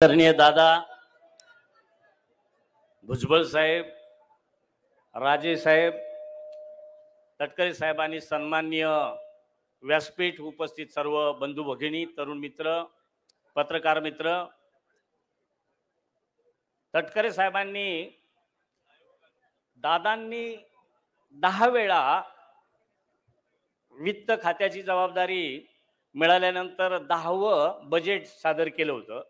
आदरणीय दादा भुजबळ साहेब, राजे साहेब, तटकरे साहेब आणि सन्माननीय व्यासपीठ उपस्थित सर्व बंधू भगिनी, तरुण मित्र, पत्रकार मित्र, तटकरे साहेबांनी दादांनी 10 वेळा वित्त खात्याची जबाबदारी मिळाल्यानंतर 10वं बजेट सादर केलं होतं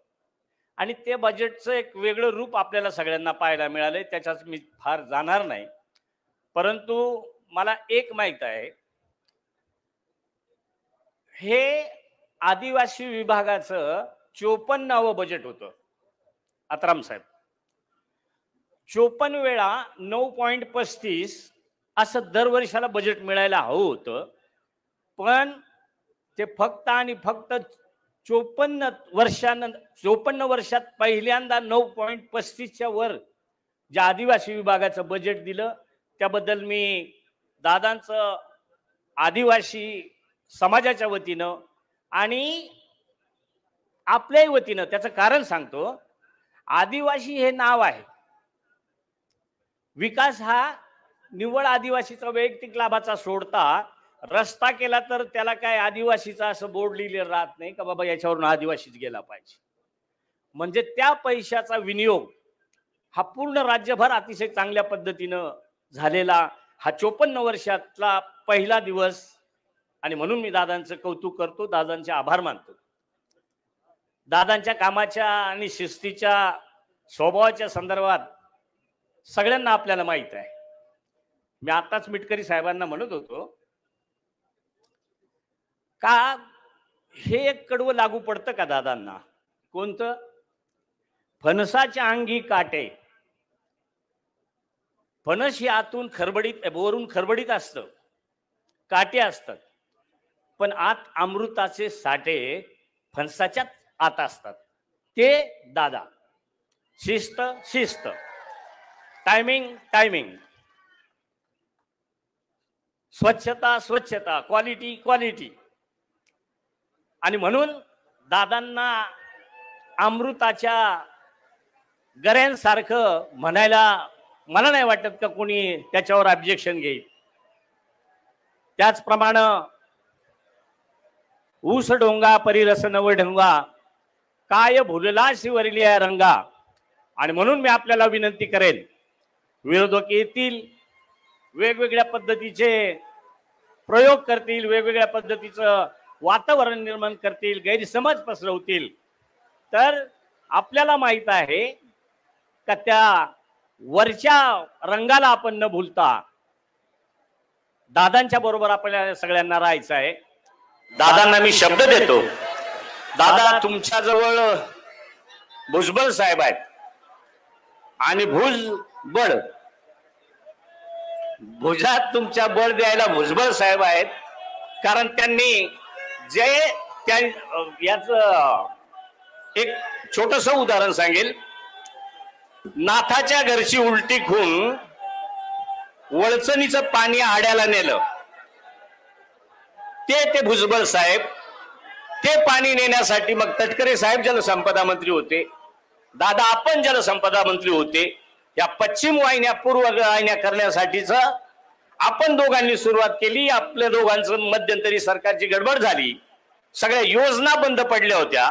आणि ते बजेटचं एक वेगळं रूप आपल्याला सगळ्यांना पाहायला मिळालंय. त्याच्यात मी फार जाणार नाही, परंतु मला एक माहित आहे, हे आदिवासी विभागाचं 54वं बजेट होतं. आत्राम साहेब 54 वेळा 9.35 असं दरवर्षाला बजेट मिळायला हवं होतं, पण ते फक्त आणि फक्त 54 वर्षात पहिल्यांदा 9.35च्या वर ज्या आदिवासी विभागाचं बजेट दिलं त्याबद्दल मी दादांचं आदिवासी समाजाच्या वतीनं आणि आपल्याही वतीनं त्याचं कारण सांगतो. आदिवासी हे नाव आहे, विकास हा निव्वळ आदिवासीचा वैयक्तिक लाभाचा सोडता रस्ता केला तर त्याला काय आदिवासीचा असं बोर्ड लिहिलेलं राहत नाही का बाबा याच्यावरून आदिवासीच गेला पाहिजे. म्हणजे त्या पैशाचा विनियोग हा पूर्ण राज्यभर अतिशय चांगल्या पद्धतीनं झालेला हा 54 वर्षातला पहिला दिवस आणि म्हणून मी दादांचं कौतुक करतो, दादांचे आभार मानतो. दादांच्या कामाच्या आणि शिस्तीच्या स्वभावाच्या संदर्भात सगळ्यांना आपल्याला माहित आहे. मी आताच मिटकरी साहेबांना म्हणत होतो का हे एक कडवं लागू पडतं का दादांना. कोणतं? फणसाच्या अंगी काटे. फणस ही आतून खरबडीत, वरून खरबडीत असतं, काटे असतात, पण आत अमृताचे साठे फणसाच्या आत असतात. ते दादा. शिस्त शिस्त, टायमिंग टायमिंग, स्वच्छता स्वच्छता, क्वालिटी क्वालिटी. आणि म्हणून दादांना अमृताच्या गऱ्यांसारखं म्हणायला मला नाही वाटत का कोणी त्याच्यावर ऑब्जेक्शन घेईल. त्याचप्रमाणे ऊस डोंगा परिरस नव ढंगा, काय भुलला शिवरलिया रंगा. आणि म्हणून मी आपल्याला विनंती करेन, विरोधक येतील, वेगवेगळ्या पद्धतीचे प्रयोग करतील, वेगवेगळ्या पद्धतीचं वातावरण निर्माण करतील, गैरसमज पसरवतील, तर आपल्याला माहित आहे का त्या वरच्या रंगाला आपण न भूलता दादांच्या बरोबर आपल्याला सगळ्यांना राहायचं आहे. दादांना मी शब्द देतो, दादा तुमच्याजवळ भुजबळ साहेब आहेत आणि भुजबळ भुजात तुमच्या बळ द्यायला भुजबळ साहेब आहेत, कारण त्यांनी जे याच एक छोटस उदाहरण सांगेल. नाथाच्या घरची उलटी खून वळचणीचं पाणी आड्याला नेलं, ते भुजबळ साहेब. ते पाणी नेण्यासाठी मग तटकरे साहेब जलसंपदा मंत्री होते, दादा आपण जलसंपदा मंत्री होते. या पश्चिम वाहिन्या पूर्व वाहिन्या करण्यासाठीच आपण दोघांनी सुरुवात केली. आपल्या दोघांचं मध्यंतरी सरकारची गडबड झाली, सगळ्या योजना बंद पडल्या होत्या,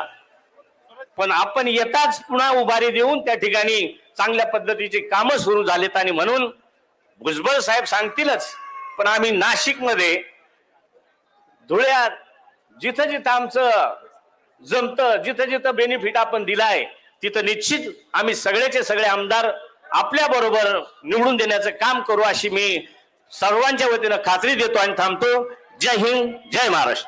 पण आपण येताच पुन्हा उभारी देऊन त्या ठिकाणी चांगल्या पद्धतीची कामं सुरू झालीत. आणि म्हणून भुजबळ साहेब सांगतीलच, पण आम्ही नाशिकमध्ये, धुळ्यात, जिथं जिथं आमचं जमतं, जिथं जिथं बेनिफिट आपण दिलाय, तिथं निश्चित आम्ही सगळ्याचे सगळे आमदार आपल्या बरोबर निवडून देण्याचं काम करू, अशी मी सर्वांच्या वतीनं खात्री देतो आणि थांबतो. जय हिंद, जय महाराष्ट्र.